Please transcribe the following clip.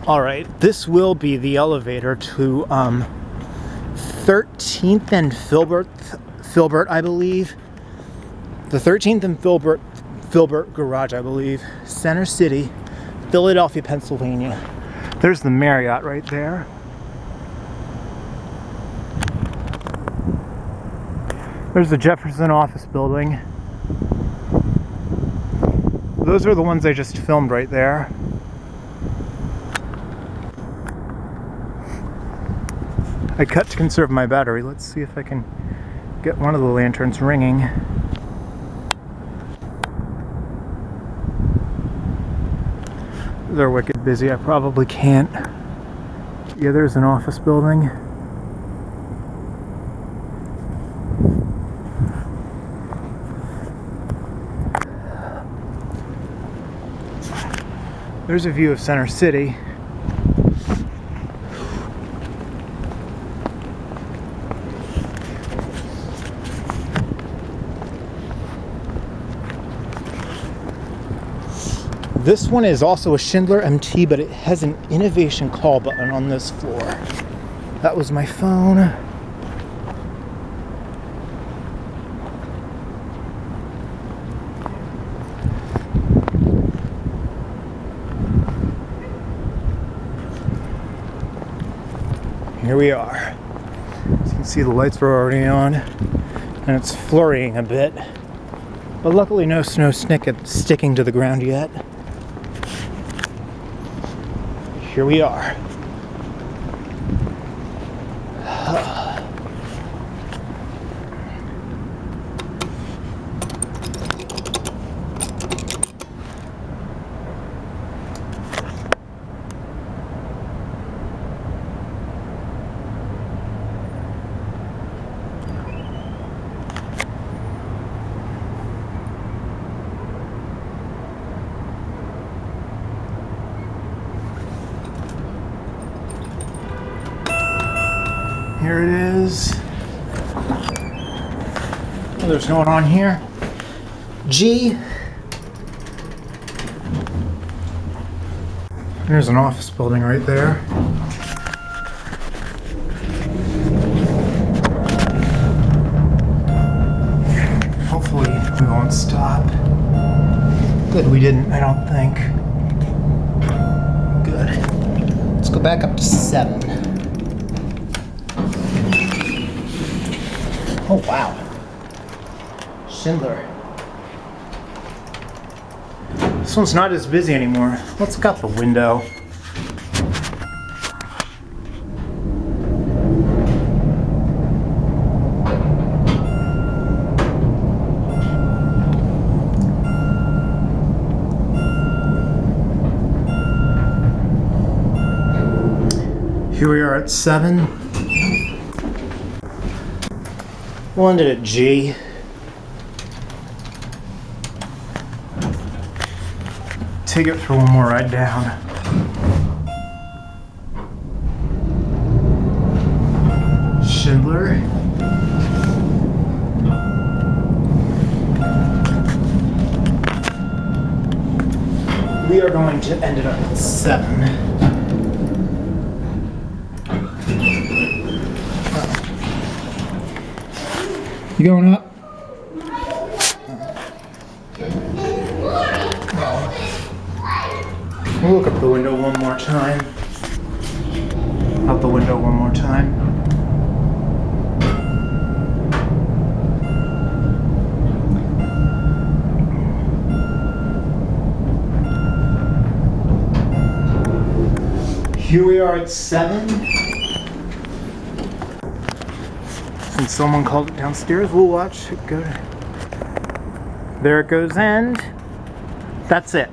Alright, this will be the elevator to 13th and Filbert, I believe. The 13th and Filbert garage, I believe. Center City, Philadelphia, Pennsylvania. There's the Marriott right there. There's the Jefferson office building. Those are the ones I just filmed right there. I cut to conserve my battery. Let's see if I can get one of the lanterns ringing. They're wicked busy. I probably can't. Yeah, there's an office building. There's a view of Center City. This one is also a Schindler MT, but it has an innovation call button on this floor. That was my phone. Here we are. As you can see, the lights were already on, and it's flurrying a bit. But luckily no snow sticking to the ground yet. Here we are. Here it is. Oh, there's no one on here. G. There's an office building right there. Hopefully we won't stop. Good, we didn't, I don't think. Good. Let's go back up to 7. Oh wow, Schindler. This one's not as busy anymore. Let's look out the window. Here we are at 7. We'll end it at G. Take it for one more ride down. Schindler. We are going to end it up at 7. You going up? We'll look up the window one more time. Out the window one more time. Here we are at 7. Since someone called it downstairs, we'll watch it go. There it goes, and that's it.